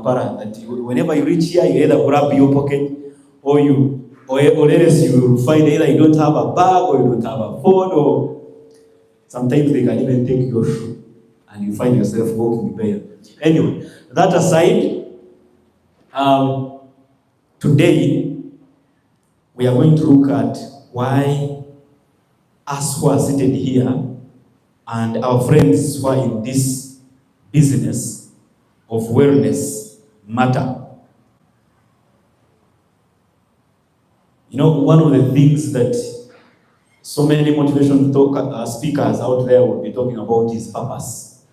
that whenever you reach here, you either grab your pocket or else you will find either you don't have a bag or you don't have a phone, or sometimes they can even take your shoe and you find yourself walking there. Anyway, that aside, today we are going to look at why us who are seated here and our friends who are in this business of wellness matter. You know, one of the things that so many motivation speakers out there will be talking about is purpose.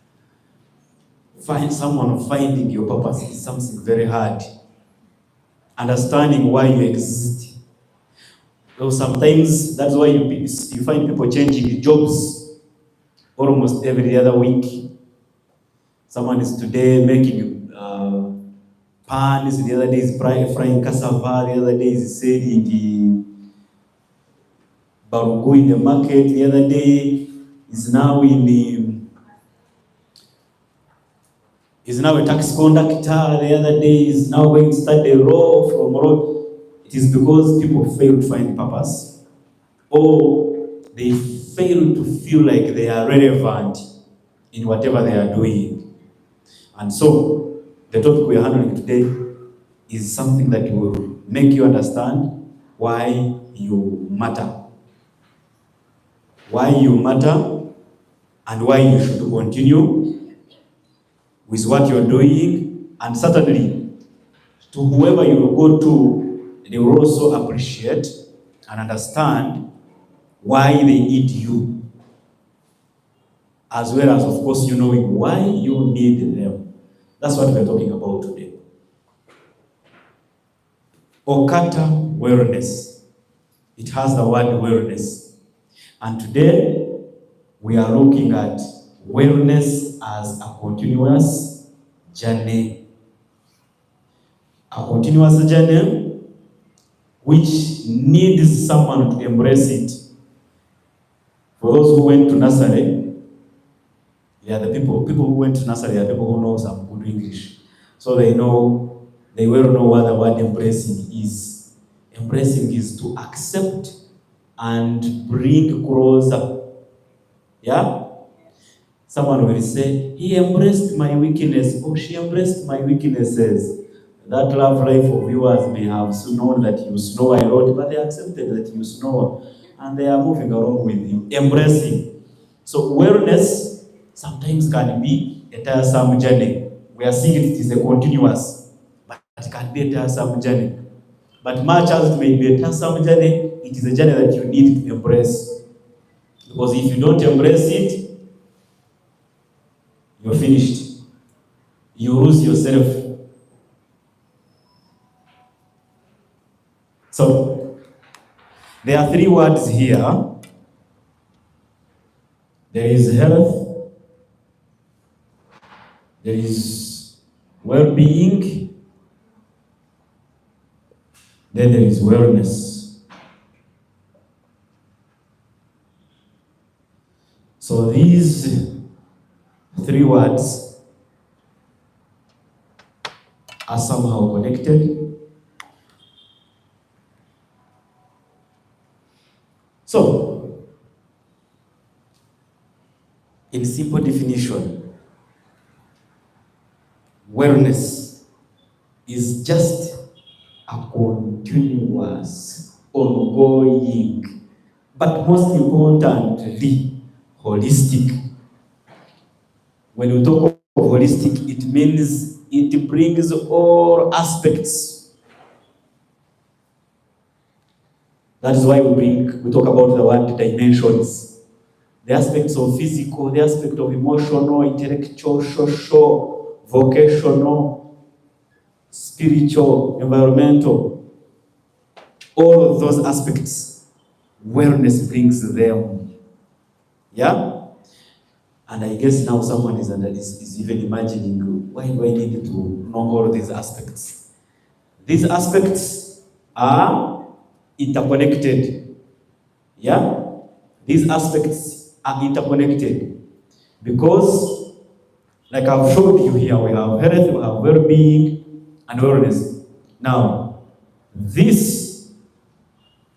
Finding your purpose is something very hard. Understanding why you exist. So sometimes that's why you find people changing jobs almost every other week. Someone is today making pans, the other day is frying cassava, the other day is selling barugu in the market, the other day is now a tax conductor, the other day is now going to start a role from role. It is because people fail to find purpose, or they fail to feel like they are relevant in whatever they are doing. And so, the topic we are handling today is something that will make you understand why you matter. Why you matter and why you should continue with what you're doing, and certainly to whoever you will go to, they will also appreciate and understand why they need you, as well as, of course, you knowing why you need them. That's what we're talking about today. OQATA Wellness. It has the word wellness. And today, we are looking at wellness as a continuous journey. A continuous journey which needs someone to embrace it. For those who went to nursery, the people who went to nursery are people who know some good English. So they well know what the word embracing is. Embracing is to accept and bring closer. Yeah? Someone will say, he embraced my weakness, or she embraced my weaknesses. That love life of yours may have known that you snore a lot, but they accepted that you snore, and they are moving along with you, embracing. So wellness sometimes can be a tiresome journey. We are seeing it is a continuous, but it can be a tiresome journey. But much as it may be a tiresome journey, it is a journey that you need to embrace. Because if you don't embrace it, you're finished. You lose yourself. So, there are three words here. There is health, there is well-being, then there is wellness. So these three words are somehow connected. So, in simple definition, wellness is just a continuous, ongoing, but most importantly, holistic. When we talk of holistic, it means it brings all aspects. That is why we talk about the word dimensions. The aspects of physical, the aspect of emotional, intellectual, social, vocational, spiritual, environmental. All of those aspects, wellness brings them. Yeah? And I guess now someone is even imagining, why do I need to know all these aspects? These aspects are interconnected. Yeah? These aspects are interconnected because Like I've showed you here, we have health, we have well-being, and wellness. Now, this,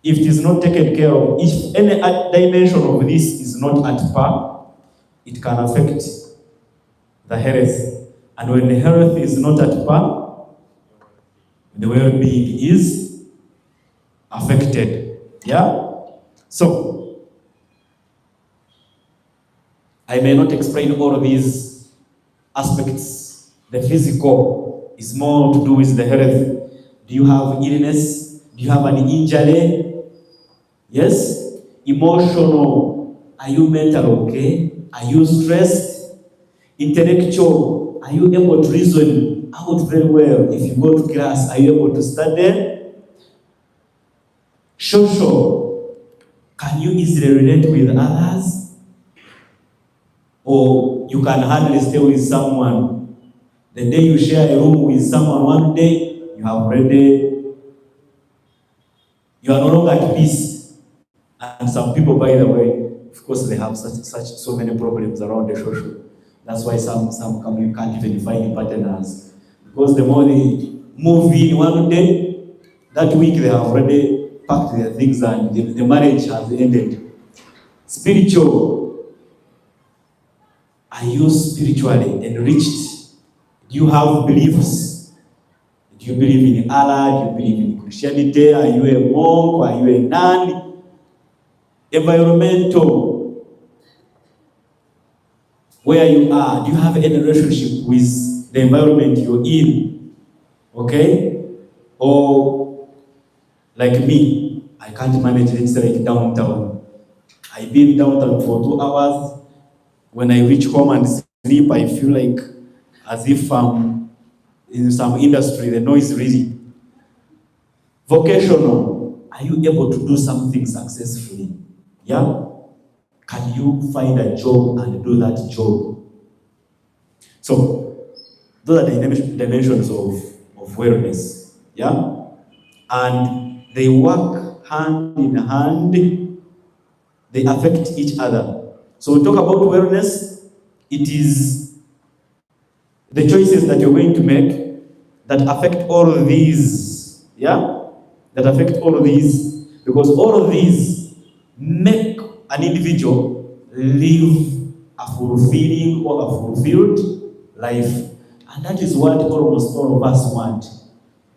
if it is not taken care of, if any dimension of this is not at par, it can affect the health. And when the health is not at par, the well-being is affected. Yeah? So, I may not explain all of these aspects. The physical is more to do with the health. Do you have illness? Do you have an injury? Yes? Emotional. Are you mental okay? Are you stressed? Intellectual. Are you able to reason out very well? If you go to class, are you able to study? Social. Can you easily relate with others? Or you can hardly stay with someone. The day you share a room with someone, one day you have already, you are no longer at peace. And some people, by the way, of course, they have so many problems around the social. That's why some you can't even find partners, because the more they move in one day, that week they have already packed their things and the marriage has ended. Spiritual. Are you spiritually enriched? Do you have beliefs? Do you believe in Allah? Do you believe in Christianity? Are you a monk? Are you a nun? Environmental. Where you are, do you have any relationship with the environment you're in? Okay? Or like me, I can't manage, let's say, like downtown. I've been downtown for 2 hours. When I reach home and sleep, I feel like as if I'm in some industry, the noise really. Vocational. Are you able to do something successfully? Yeah? Can you find a job and do that job? So, those are the dimensions of wellness. Yeah? And they work hand in hand. They affect each other. So we talk about wellness. It is the choices that you're going to make that affect all of these. Yeah? That affect all of these. Because all of these make an individual live a fulfilling or a fulfilled life. And that is what almost all of us want.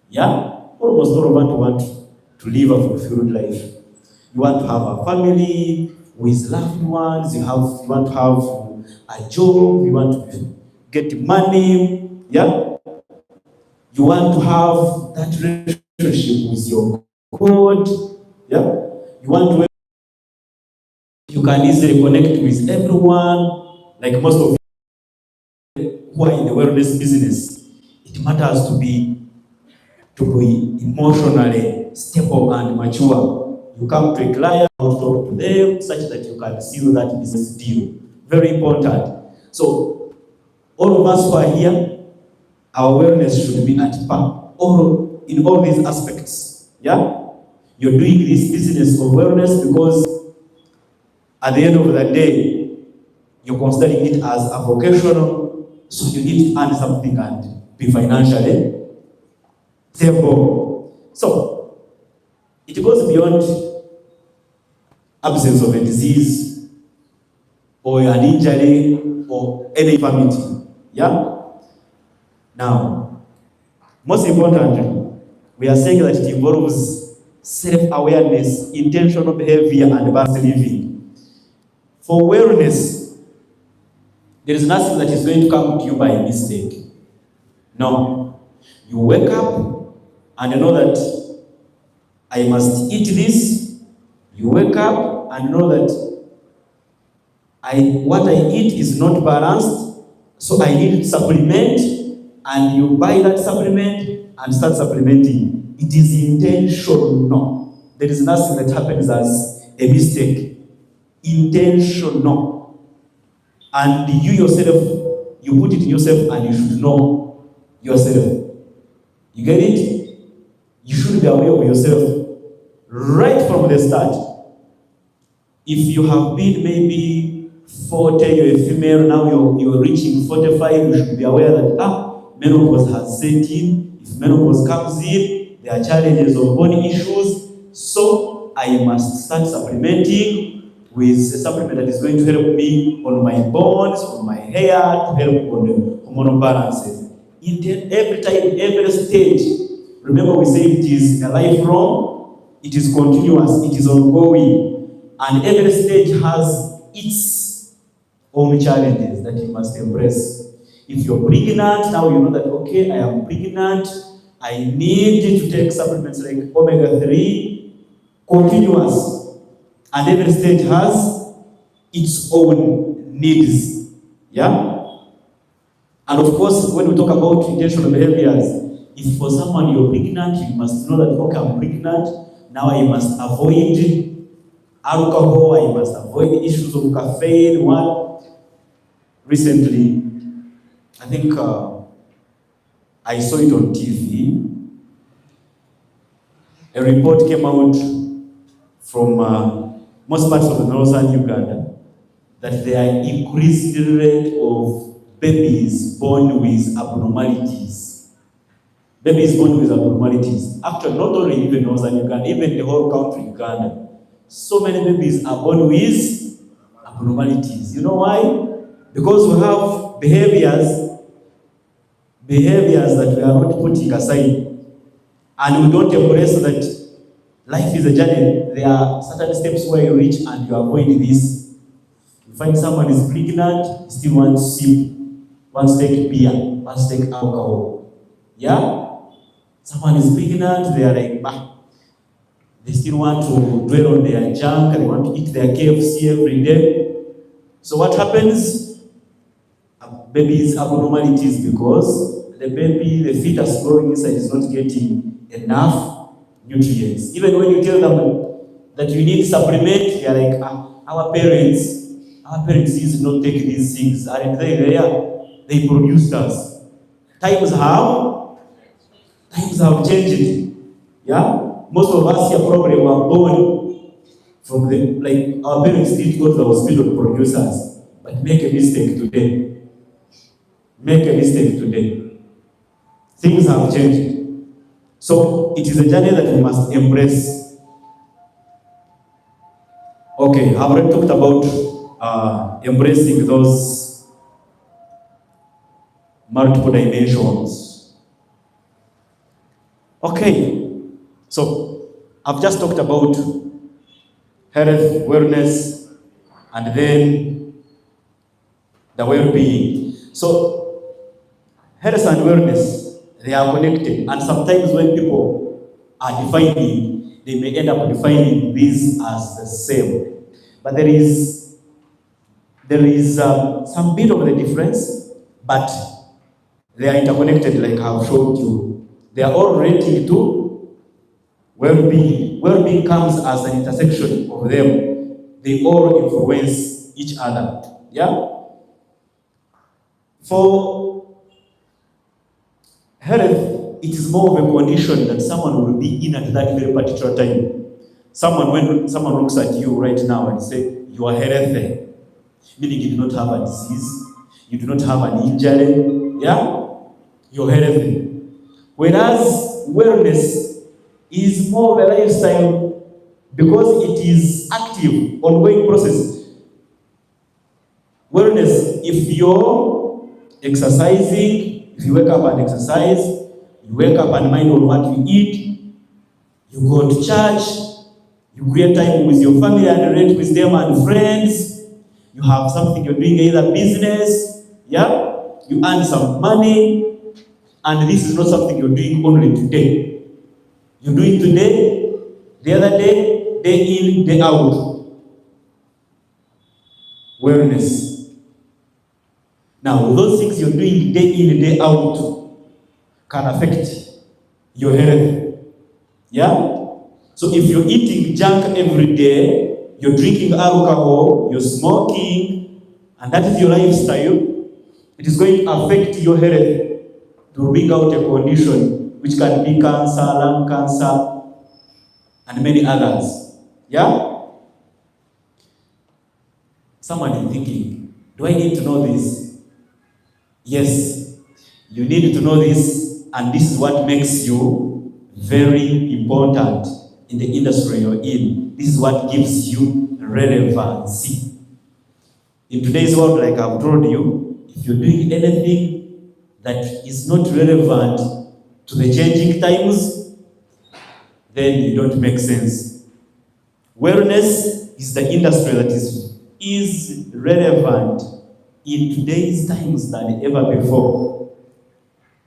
Yeah? Almost all of us want to live a fulfilled life. You want to have a family with loved ones, you want to have a job, you want to get money, yeah? You want to have that relationship with your God, yeah? You want to, you can easily connect with everyone, like most of you who are in the wellness business. It matters to be emotionally stable and mature. You come to a client, talk to them, such that you can seal that business deal. Very important. So, all of us who are here, our awareness should be at par, in all these aspects. Yeah? You're doing this business of wellness because at the end of the day, you're considering it as a vocational, so you need to earn something and be financially stable. So, it goes beyond absence of a disease or an injury or any infirmity. Yeah? Now, most importantly, we are saying that it involves self-awareness, intentional behavior, and balanced living. For wellness, there is nothing that is going to come to you by mistake. No. You wake up and you know that I must eat this. You wake up and know that what I eat is not balanced, so I need to supplement, and you buy that supplement and start supplementing. It is intentional. There is nothing that happens as a mistake. Intentional. And you yourself, you put it in yourself and you should know yourself. You get it? You should be aware of yourself right from the start. If you have been maybe 40, you're a female, now you're reaching 45, you should be aware that menopause has set in. If menopause comes in, there are challenges of body issues. So I must start supplementing with a supplement that is going to help me on my bones, on my hair, to help on the hormonal balances. Every time, every stage, remember we say it is a lifelong, it is continuous, it is ongoing, and every stage has its own challenges that you must embrace. If you're pregnant, now you know that, okay, I am pregnant, I need to take supplements like omega-3, continuous, and every stage has its own needs. Yeah? And of course, when we talk about intentional behaviors, if for someone you're pregnant, you must know that, okay, I'm pregnant, now I must avoid alcohol, I must avoid issues of caffeine. One, recently, I think I saw it on TV, a report came out from most parts of the northern Uganda that there are increased rate of babies born with abnormalities. Babies born with abnormalities. Actually, not only even northern Uganda, even the whole country, Uganda. So many babies are born with abnormalities. You know why? Because we have behaviors that we are not putting aside. And we don't embrace that life is a journey. There are certain steps where you reach and you avoid this. You find someone is pregnant, still wants to sip, wants to take beer, wants to take alcohol. Yeah? Someone is pregnant, they are like, they still want to dwell on their junk, they want to eat their KFC every day. So what happens? A baby's abnormalities because the baby, the fetus growing inside is not getting enough nutrients. Even when you tell them that you need supplement, they are like, our parents used to not take these things. Aren't they there? They produced us. Times have changed. Yeah? Most of us here probably were born from our parents did go to the hospital to produce us. But make a mistake today. Make a mistake today. Things have changed. So it is a journey that we must embrace. Okay, I've already talked about embracing those multiple dimensions. Okay, so I've just talked about health, wellness, and then the well-being. So health and wellness, they are connected, and sometimes when people are defining, they may end up defining these as the same. But there is some bit of the difference, but they are interconnected, like I've showed you. They are all relating to well-being. Well-being comes as an intersection of them. They all influence each other. Yeah? For health, it is more of a condition that someone will be in at that very particular time. When someone looks at you right now and say, you are healthy, meaning you do not have a disease, you do not have an injury, yeah? You're healthy. Whereas wellness is more of a lifestyle because it is active, ongoing process. Wellness, if you're exercising, if you wake up and exercise, you wake up and mind on what you eat, you go to church, you create time with your family and relate with them and friends, you have something you're doing, either business, yeah? You earn some money, and this is not something you're doing only today. You do it today, the other day, day in, day out. Wellness. Now, those things you're doing day in, day out can affect your health. Yeah? So if you're eating junk every day, you're drinking alcohol, you're smoking, and that is your lifestyle, it is going to affect your health to bring out a condition which can be cancer, lung cancer, and many others. Yeah? Someone is thinking, Do I need to know this? Yes, you need to know this, and this is what makes you very important in the industry you're in. This is what gives you relevancy. In today's world, like I've told you, if you're doing anything that is not relevant to the changing times, then you don't make sense. Wellness is the industry that is relevant in today's times than ever before.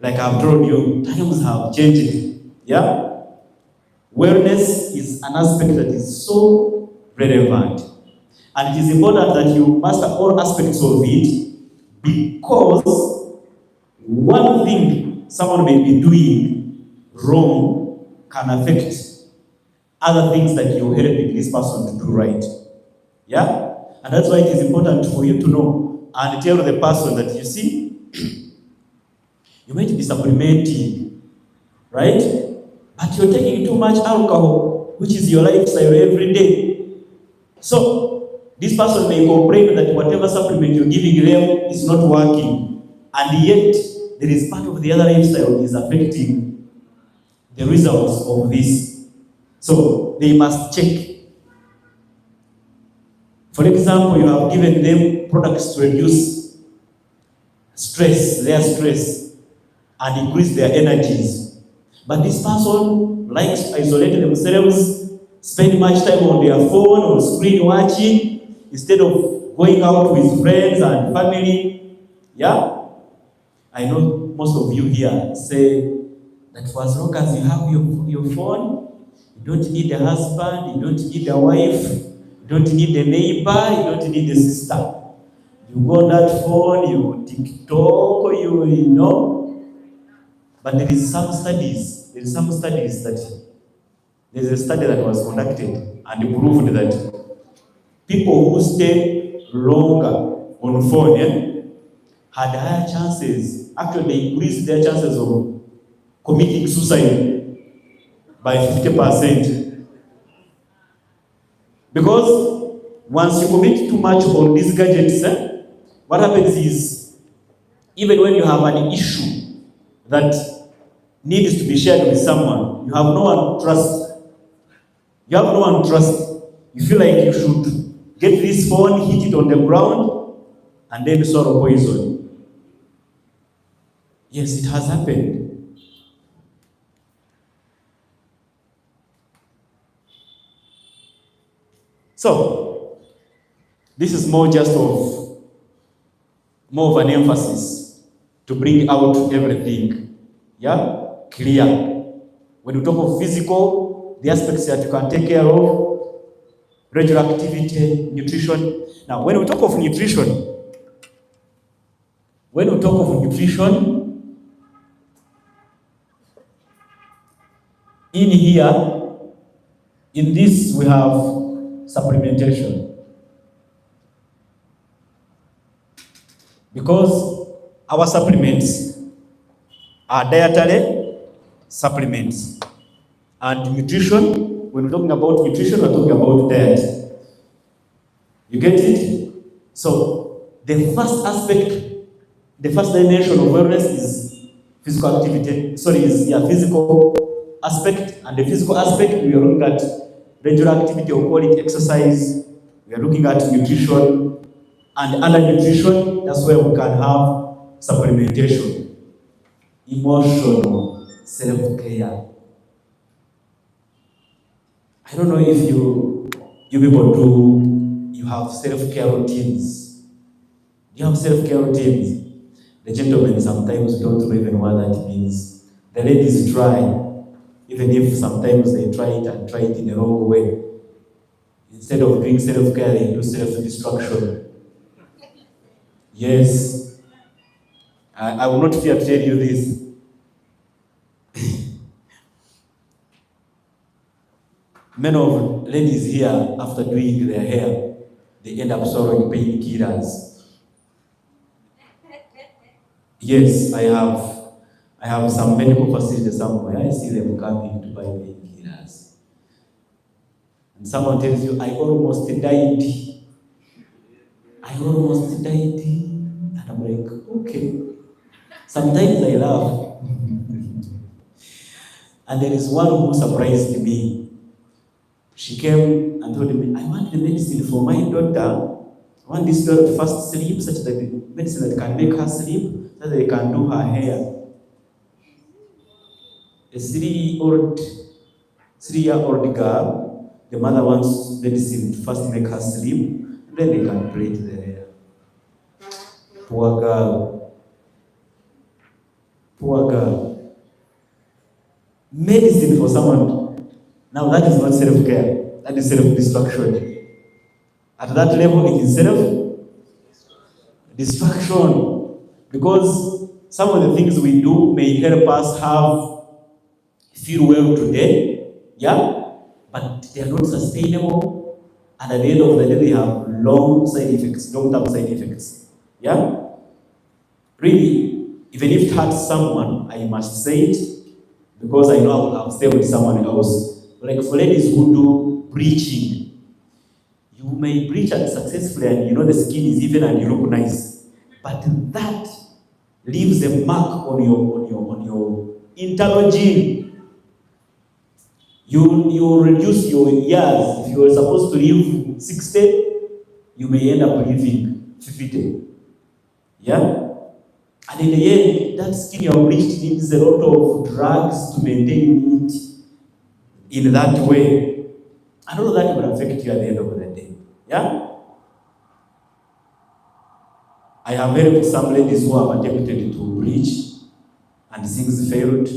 Like I've told you, times have changed. Yeah? Wellness is an aspect that is so relevant. And it is important that you master all aspects of it, because one thing someone may be doing wrong can affect other things that you're helping this person to do right. Yeah? And that's why it is important for you to know and tell the person that, you see, you might be supplementing, right? But you're taking too much alcohol, which is your lifestyle every day. So, this person may complain that whatever supplement you're giving them is not working. And yet, there is part of the other lifestyle is affecting the results of this. So, they must check. For example, you have given them products to reduce their stress, and increase their energies. But this person likes to isolate themselves, spend much time on their phone or screen watching, instead of going out with friends and family. Yeah? I know most of you here say that for as long as you have your phone, you don't need a husband, you don't need a wife, you don't need a neighbor, you don't need a sister. You go on that phone, you TikTok, you know. But there is some studies that there's a study that was conducted and proved that people who stay longer on phone had higher chances. Actually, they increased their chances of committing suicide by 50%. Because once you commit too much on these gadgets, what happens is, even when you have an issue that needs to be shared with someone, you have no one to trust. You have no one to trust. You feel like you should get this phone, hit it on the ground, and then swallow poison. Yes, it has happened. So, this is more of an emphasis to bring out everything. Yeah? Clear. When we talk of physical, the aspects that you can take care of, regular activity, nutrition. Now, when we talk of nutrition, in here, in this we have supplementation. Because our supplements are dietary supplements. And nutrition, when we're talking about nutrition, we're talking about diet. You get it? So, the first dimension of wellness is physical activity. Physical aspect. And the physical aspect, we are looking at regular activity, or call it exercise. We are looking at nutrition. And under nutrition, that's where we can have supplementation. Emotional self-care. I don't know if you people you have self-care routines. Do you have self-care routines? The gentlemen sometimes don't even know what that means. The ladies try, even if sometimes they try it in the wrong way. Instead of doing self-care, they do self-destruction. Yes. I will not fear to tell you this. Many of ladies here, after doing their hair, they end up swallowing painkillers. Yes, I have some medical facilities somewhere. I see them coming to buy painkillers. And someone tells you, I almost died. I almost died. And I'm like, okay. Sometimes I laugh. And there is one who surprised me. She came and told me, I want the medicine for my daughter. I want this daughter to first sleep, such that the medicine that can make her sleep, so that they can do her hair. A 3-year-old girl, the mother wants medicine to first make her sleep, then they can plait the hair. Poor girl. Poor girl. Medicine for someone. Now that is not self-care. That is self-destruction. At that level, it is self-destruction. Because some of the things we do may help us feel well today, yeah, but they are not sustainable, and at the end of the day, they have long-term side effects, yeah. Really, even if it hurts someone, I must say it, because I know I will have stayed with someone else. Like for ladies who do preaching, you may preach and successfully, and the skin is even and you look nice, but that leaves a mark on your internal gene. You reduce your years. If you are supposed to live 60, you may end up living 50. Yeah? And in the end, that skin you have reached needs a lot of drugs to maintain it in that way. And all of that will affect you at the end of the day. Yeah? I have helped some ladies who have attempted to preach and things failed.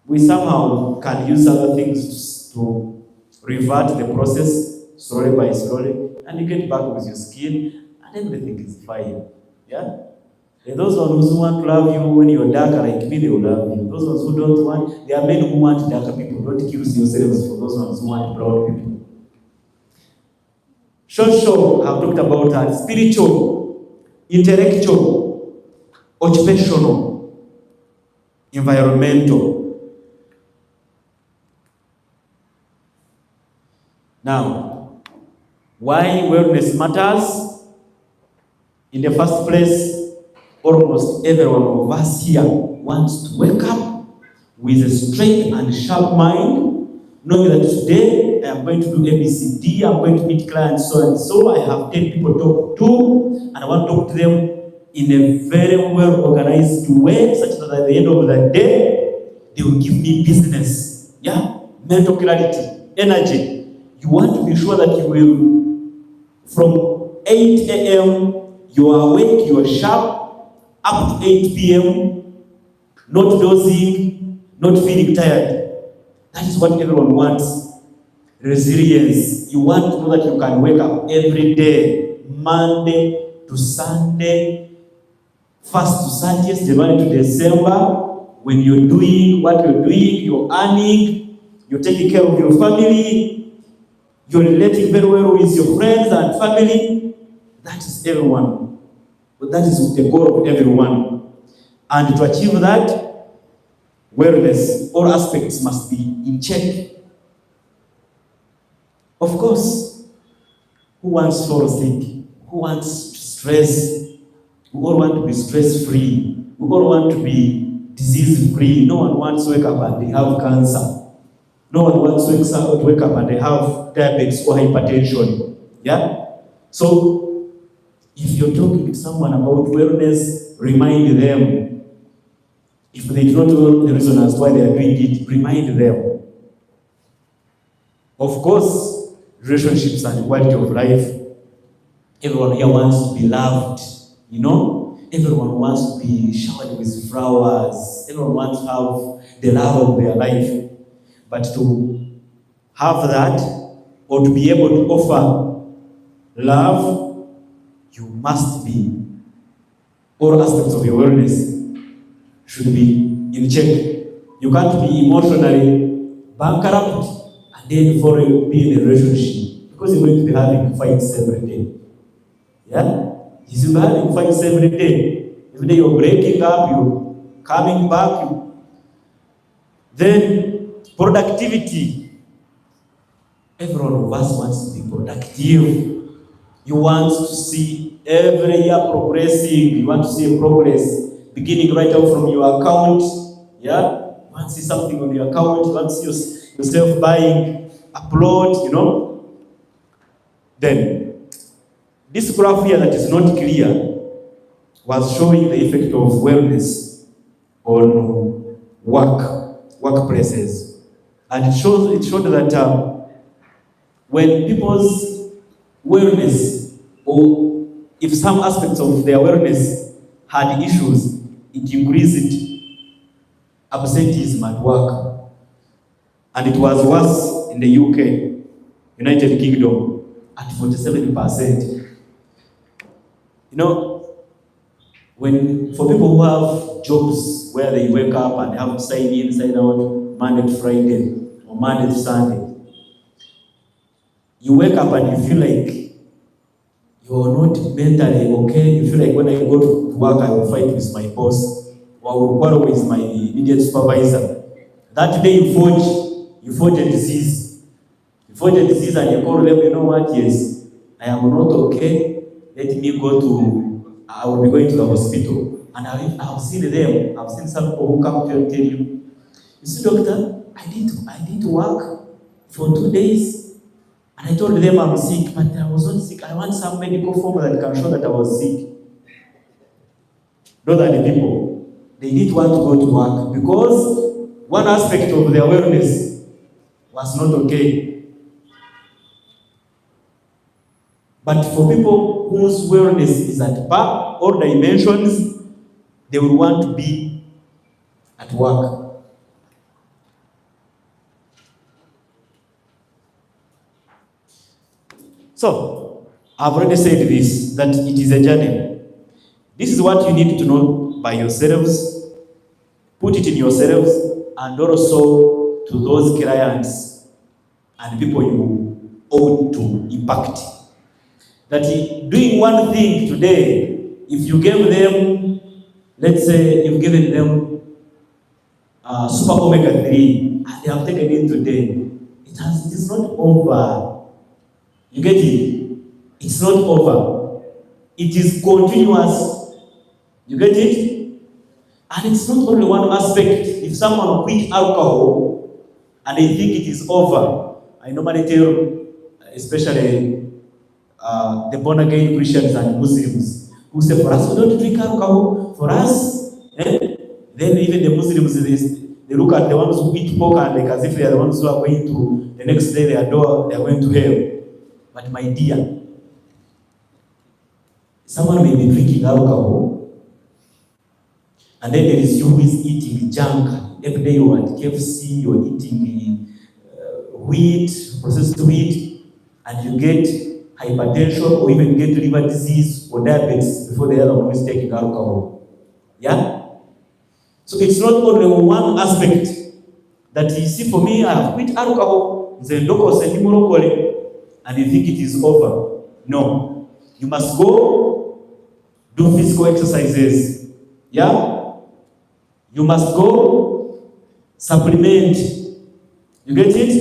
We somehow can use other things to revert the process slowly by slowly, and you get back with your skin, and everything is fine. Yeah? And those ones who want to love you when you're darker like me, they will love you. Those ones who don't want, there are men who want darker people. Don't kill yourselves for those ones who want brown people. Social, I've talked about that. Spiritual, intellectual, occupational, environmental. Now, why wellness matters? In the first place, almost every one of us here wants to wake up with a straight and sharp mind, knowing that today I am going to do ABCD, I'm going to meet clients so and so, I have 10 people to talk to, and I want to talk to them in a very well organized way, such that at the end of the day, they will give me business, mental clarity, energy. You want to be sure that you will, from 8 a.m., you are awake, you are sharp, up to 8 p.m., not dozing, not feeling tired. That is what everyone wants. Resilience. You want to know that you can wake up every day, Monday to Sunday, 1st to 30th, January to December, when you're doing what you're doing, you're earning, you're taking care of your family, you're relating very well with your friends and family. That is everyone. But that is the goal of everyone. And to achieve that, wellness, all aspects must be in check. Of course, who wants to think? Who wants to stress? We all want to be stress-free. We all want to be disease-free. No one wants to wake up and they have cancer. No one wants to wake up and they have diabetes or hypertension. Yeah? So, if you're talking to someone about wellness, remind them. If they do not know the reason as to why they are doing it, remind them. Of course, relationships and quality of life. Everyone here wants to be loved, Everyone wants to be showered with flowers. Everyone wants to have the love of their life. But to have that, or to be able to offer love, you must be, all aspects of your wellness should be in check. You can't be emotionally bankrupt and then be in a relationship, because you're going to be having fights every day. Yeah? You'll be having fights every day. Every day you're breaking up, you're coming back. Then productivity. Every one of us wants to be productive. You want to see every year progressing. You want to see a progress beginning right out from your account. Yeah? You want to see something on your account. You want to see yourself buying a plot, you know. Then, this graph here that is not clear was showing the effect of wellness on workplaces. And it showed that when people's wellness, or if some aspects of their wellness had issues, it increased absenteeism at work. And it was worse in the UK, United Kingdom, at 47%. You know, for people who have jobs where they wake up and have to sign in, sign out, Monday to Friday, or Monday to Sunday, you wake up and you feel like you're not mentally okay. You feel like when I go to work, I will fight with my boss, or I will quarrel with my immediate supervisor. That day you forge a disease. You forge a disease and you call them, you know what, yes, I am not okay. Let me I will be going to the hospital. And I've seen them. I've seen some people who come to you and tell you see, doctor, I need to work for 2 days. And I told them I'm sick, but I was not sick. I want some medical form that can show that I was sick. Those are the people. They didn't want to go to work because one aspect of their wellness was not okay. But for people whose wellness is at par, all dimensions, they will want to be at work. So, I've already said this, that it is a journey. This is what you need to know by yourselves, put it in yourselves, and also to those clients and people you ought to impact. That doing one thing today, if you gave them, let's say you've given them super omega-3, and they have taken it today, it is not over. You get it? It's not over. It is continuous. You get it? And it's not only one aspect. If someone quit alcohol and they think it is over, I normally tell, especially the born-again Christians and Muslims, who say, for us, we don't drink alcohol. For us, then even the Muslims, they look at the ones who eat pork and like as if they are the ones who are going to, the next day they are going to hell. But my dear, someone may be drinking alcohol, and then there is you who is eating junk. Every day you are at KFC, you are eating wheat, processed wheat, and you get hypertension or even get liver disease or diabetes before the other one is taking alcohol. Yeah? So it's not only one aspect that you see. For me, I have quit alcohol, and you think it is over. No. You must go do physical exercises. Yeah? You must go supplement. You get it?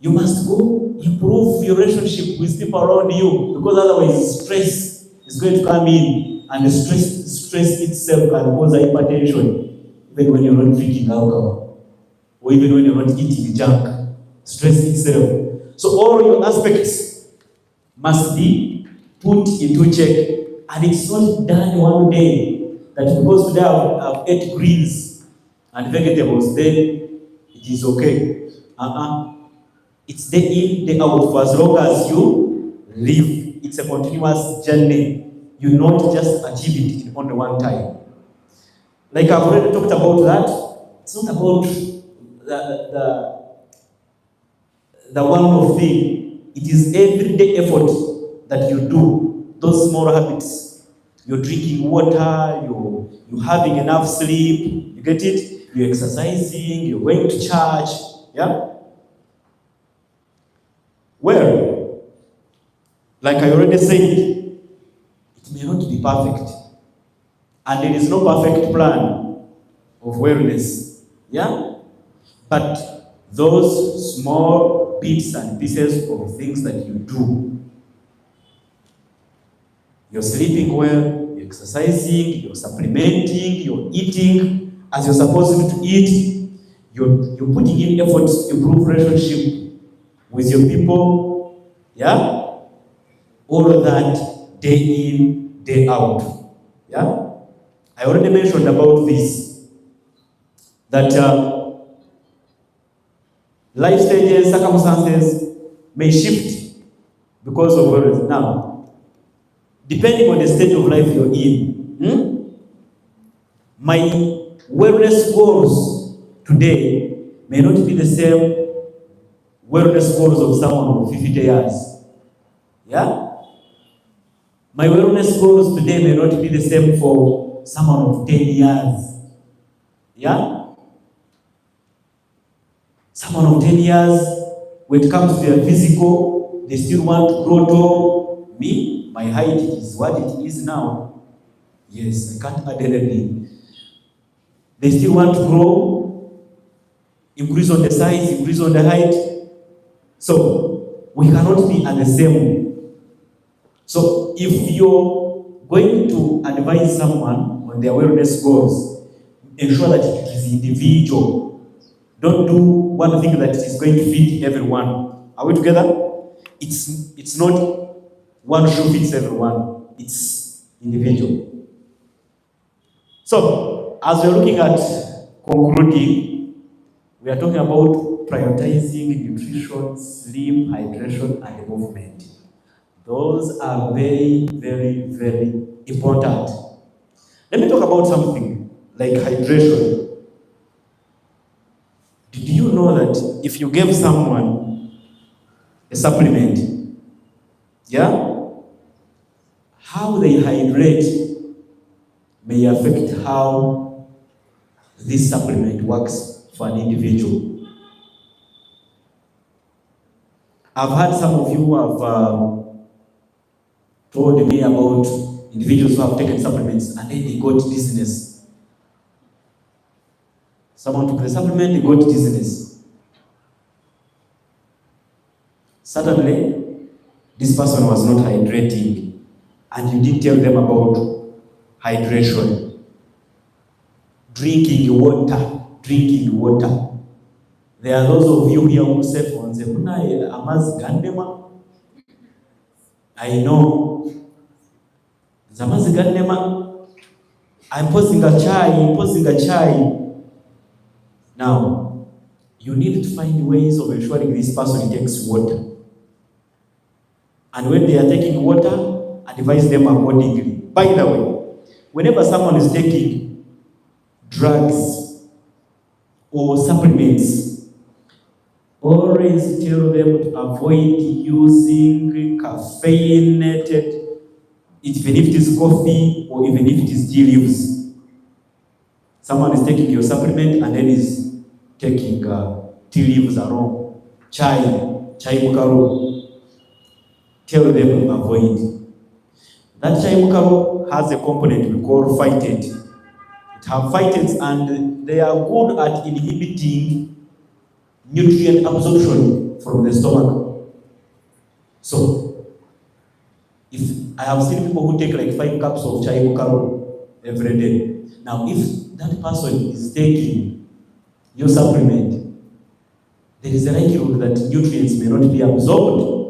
You must go improve your relationship with people around you, because otherwise stress is going to come in, and the stress itself can cause hypertension, even when you're not drinking alcohol, or even when you're not eating junk. Stress itself. So all your aspects must be put into check, and it's not done one day. That because today I've ate greens and vegetables, then it is okay. It's day in, day out for as long as you live. It's a continuous journey. You not just achieve it in only one time. Like I've already talked about that. It's not about the one-off thing. It is everyday effort that you do. Those small habits. You're drinking water, you're having enough sleep. You get it? You're exercising, you're going to church. Yeah? Well, like I already said, it may not be perfect. And there is no perfect plan of wellness. Yeah? But those small bits and pieces of things that you do You're sleeping well, you're exercising, you're supplementing, you're eating as you're supposed to eat, you're putting in efforts to improve relationship with your people, yeah? All of that day in, day out, yeah? I already mentioned about this, that life stages, circumstances may shift because of wellness. Now, depending on the state of life you're in, my wellness goals today may not be the same wellness goals of someone of 50 years. Yeah? My wellness goals today may not be the same for someone of 10 years. Yeah? Someone of 10 years, when it comes to their physical, they still want to grow tall. Me, my height is what it is now. Yes, I can't add anything. They still want to grow, increase on the size, increase on the height. So, we cannot be at the same. So, if you're going to advise someone on their wellness goals, ensure that it is individual. Don't do one thing that is going to fit everyone. Are we together? It's not one shoe fits everyone. It's individual. So, as we're looking at concluding, we are talking about prioritizing nutrition, sleep, hydration, and movement. Those are very, very, very important. Let me talk about something like hydration. Did you know that if you gave someone a supplement, yeah, how they hydrate may affect how this supplement works for an individual? I've had some of you who have told me about individuals who have taken supplements and then they got dizziness. Someone took the supplement, they got dizziness. Suddenly, this person was not hydrating, and you didn't tell them about hydration. Drinking water. There are those of you here who say, I know. I'm posting a chai. Now, you need to find ways of ensuring this person takes water. And when they are taking water, advise them accordingly. By the way, whenever someone is taking drugs or supplements, always tell them to avoid using caffeinated, even if it is coffee or even if it is tea leaves. Someone is taking your supplement and then is taking tea leaves along, chai mukaro. Tell them to avoid. That chai mukaro has a component we call phytate. It has phytates and they are good at inhibiting nutrient absorption from the stomach. So, if I have seen people who take like 5 cups of chai mukaro every day. Now, if that person is taking your supplement, there is a likelihood that nutrients may not be absorbed,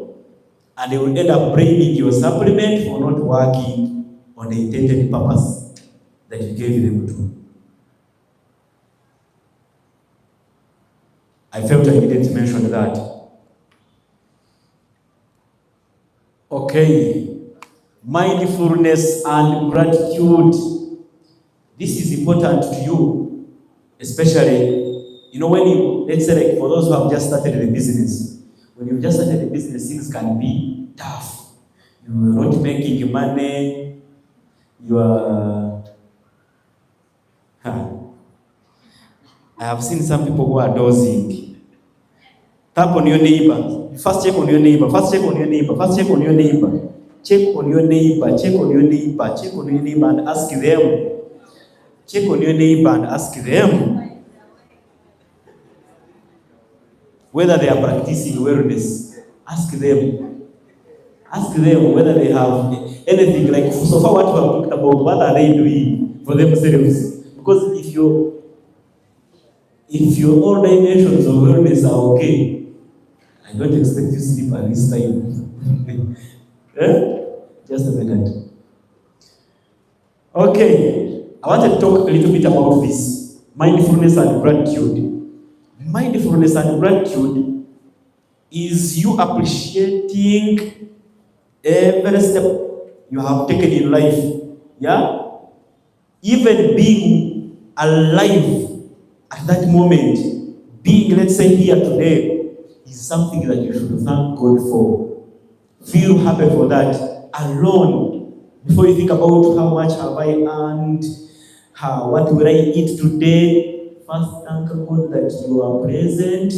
and they will end up blaming your supplement for not working on the intended purpose that you gave them to. I felt I needed to mention that. Okay, mindfulness and gratitude. This is important to you, especially, when you, let's say like for those who have just started the business. When you've just started the business, things can be tough. You're not making money, you are... I have seen some people who are dozing. Tap on your neighbor. First check on your neighbor. Check on your neighbor. Check on your neighbor and ask them. Check on your neighbor and ask them whether they are practicing wellness. Ask them. Ask them whether they have anything like, so far what we have talked about, what are they doing for themselves? Because if your all dimensions of wellness are okay, I don't expect you to sleep at this time. Just a minute. Okay, I want to talk a little bit about this. Mindfulness and gratitude. Mindfulness and gratitude is you appreciating every step you have taken in life. Yeah? Even being alive at that moment, being, let's say, here today, is something that you should thank God for. Feel happy for that alone. Before you think about how much have I earned, what will I eat today, first thank God that you are present,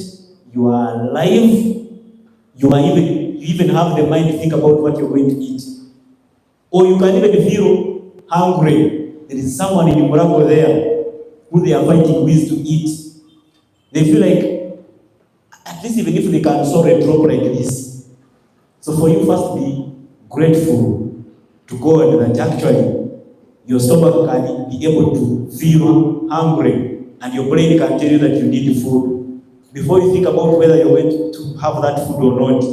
you are alive, you even have the mind to think about what you're going to eat. Or you can even feel hungry. There is someone in Murago there who they are fighting with to eat. They feel like, at least even if they can solve a drop like this. So for you, first be grateful to God that actually your stomach can be able to feel hungry and your brain can tell you that you need food. Before you think about whether you're going to have that food or not,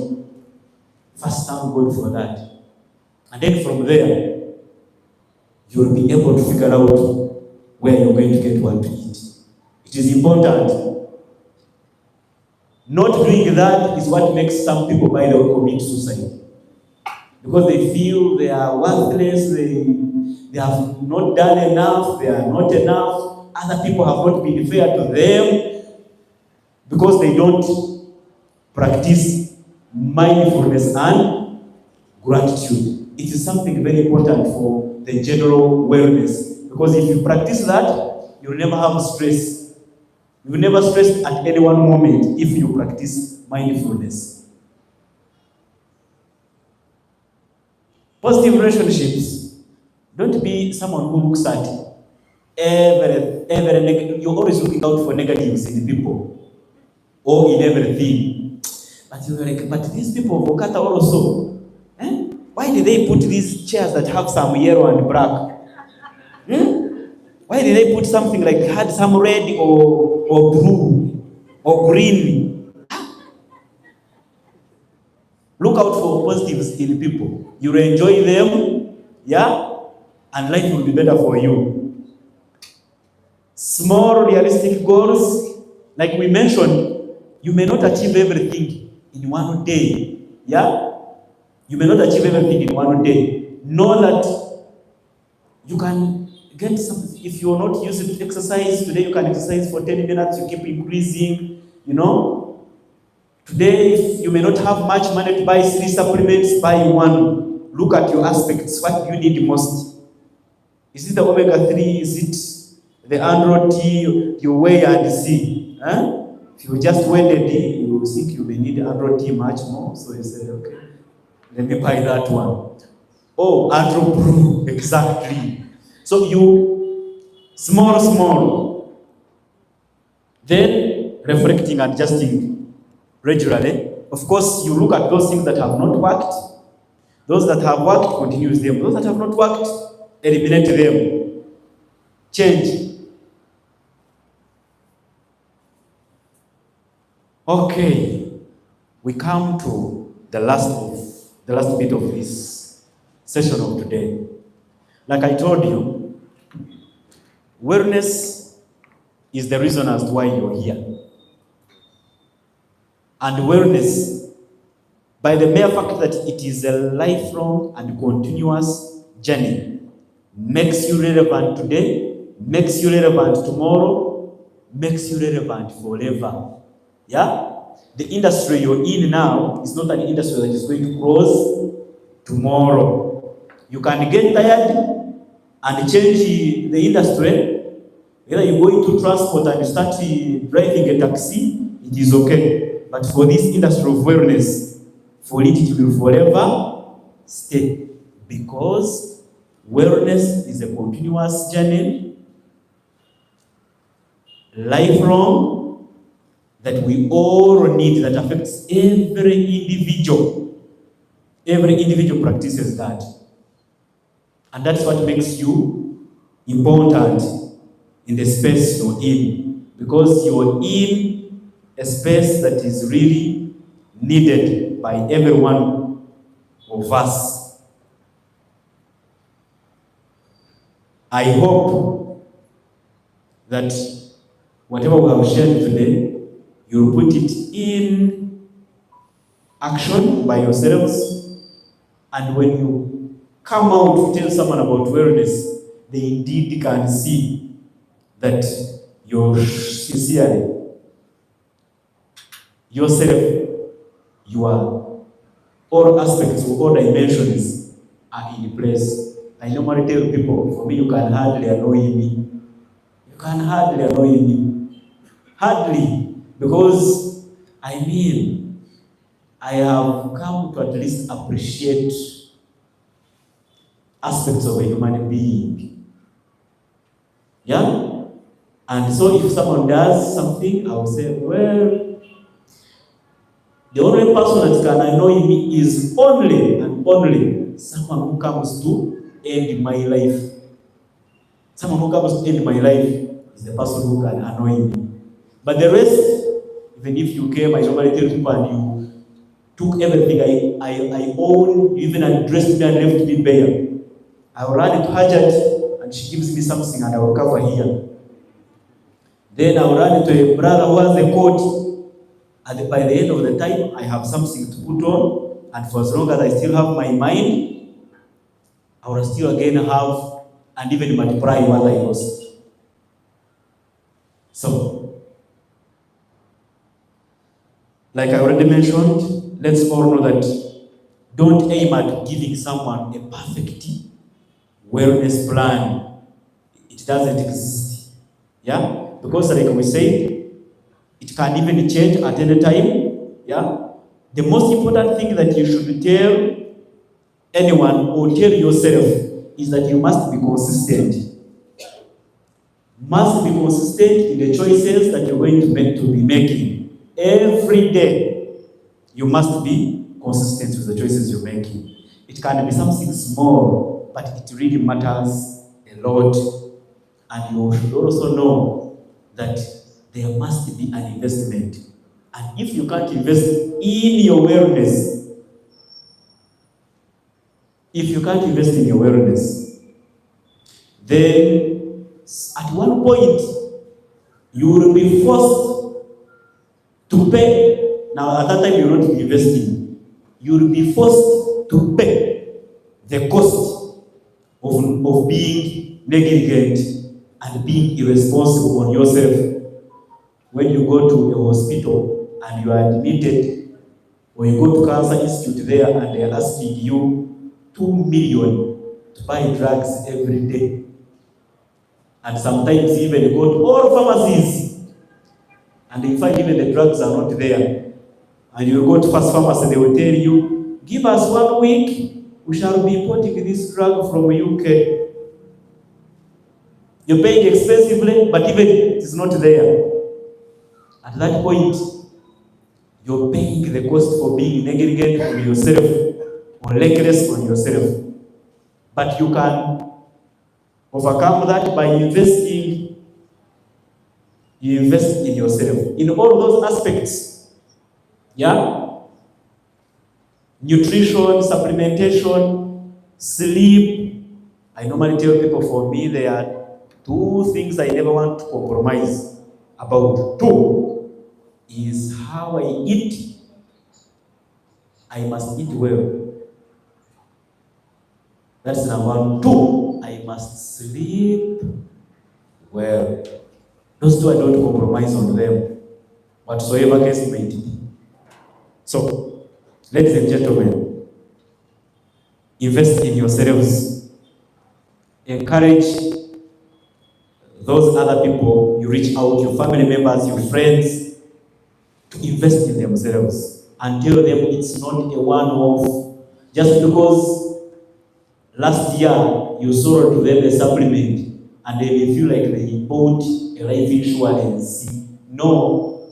first thank God for that. And then from there, you'll be able to figure out where you're going to get what to eat. It is important. Not doing that is what makes some people, by the way, commit suicide. Because they feel they are worthless, they have not done enough, they are not enough, other people have not been fair to them, because they don't practice mindfulness and gratitude. It is something very important for the general wellness. Because if you practice that, you'll never have stress. You will never stress at any one moment if you practice mindfulness. Positive relationships. Don't be someone who looks at every negative. You're always looking out for negatives in people or in everything. But you're like, but these people of OQATA also, why did they put these chairs that have some yellow and black? Why did they put something like had some red or blue or green? Look out for positives in people. You will enjoy them, yeah, and life will be better for you. Small realistic goals, like we mentioned, you may not achieve everything in one day, yeah? You may not achieve everything in one day. Know that you can get something. If you're not used to exercise, today you can exercise for 10 minutes, you keep increasing, Today, if you may not have much money to buy 3 supplements, buy one. Look at your aspects. What do you need most? Is it the omega-3? Is it the andro T, you weigh and see? If you just weigh the D, you think you may need andro T much more. So you say, okay, let me buy that one. Oh, andro Pro, exactly. So you, small. Then reflecting and adjusting regularly. Of course, you look at those things that have not worked. Those that have worked, continue with them. Those that have not worked, eliminate them. Change. Okay, we come to the last bit of this session of today. Like I told you, wellness is the reason as to why you're here. And wellness, by the mere fact that it is a lifelong and continuous journey, makes you relevant today, makes you relevant tomorrow, makes you relevant forever. Yeah? The industry you're in now is not an industry that is going to close tomorrow. You can get tired and change the industry. Either you go into transport and you start driving a taxi, it is okay. But for this industry of wellness, for it will forever stay. Because wellness is a continuous journey, lifelong, that we all need, that affects every individual. Every individual practices that. And that's what makes you important in the space you're in. Because you're in a space that is really needed by every one of us. I hope that whatever we have shared today, you'll put it in action by yourselves. And when you come out to tell someone about wellness, they indeed can see that you're sincerely yourself, your all aspects or all dimensions are in place. I normally tell people, for me, you can hardly annoy me. You can hardly annoy me. Hardly. Because, I mean, I have come to at least appreciate aspects of a human being. Yeah? And so if someone does something, I will say, well, the only person that can annoy me is only and only someone who comes to end my life. Someone who comes to end my life is the person who can annoy me. But the rest, even if you came, I normally tell people, and you took everything I own, you even addressed me and left me bare, I will run into Hajat, and she gives me something and I will cover here. Then I will run into a brother who has a coat, and by the end of the time, I have something to put on, and for as long as I still have my mind, I will still again have and even multiply what I lost. So, like I already mentioned, let's all know that don't aim at giving someone a perfect wellness plan. It doesn't exist. Yeah? Because like we said, it can even change at any time. Yeah? The most important thing that you should tell anyone or tell yourself is that you must be consistent. Must be consistent in the choices that you're going to be making. Every day, you must be consistent with the choices you're making. It can be something small, but it really matters a lot. And you should also know that there must be an investment. And if you can't invest in your wellness, then at one point you will be forced to pay. Now at that time you will not be investing. You will be forced to pay the cost of being negligent and being irresponsible on yourself. When you go to a hospital and you are admitted, or you go to Cancer Institute there and they are asking you 2 million to buy drugs every day. And sometimes even you go to all pharmacies and they find even the drugs are not there. And you go to first pharmacy, they will tell you, give us 1 week, we shall be importing this drug from UK. You're paying expensively, but even it is not there. At that point, you're paying the cost for being negligent on yourself or reckless on yourself. But you can overcome that by investing. You invest in yourself in all those aspects. Yeah? Nutrition, supplementation, sleep. I normally tell people, for me, there are 2 things I never want to compromise about. 2 is how I eat. I must eat well. That's number 1. 2, I must sleep well. Those 2 I don't compromise on them, whatsoever case may be. So, ladies and gentlemen, invest in yourselves. Encourage those other people you reach out, your family members, your friends, to invest in themselves and tell them it's not a one-off. Just because last year you sold to them a supplement and they may feel like they bought a life insurance. No,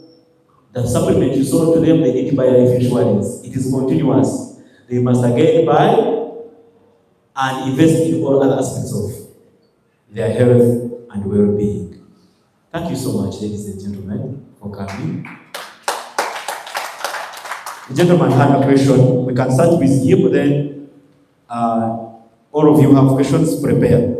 the supplement you sold to them, they need to buy life insurance. It is continuous. they must again buy and invest in all other aspects of their health and well-being. Thank you so much, ladies and gentlemen, for coming. The gentleman had a question. We can start with him, then all of you have questions prepared.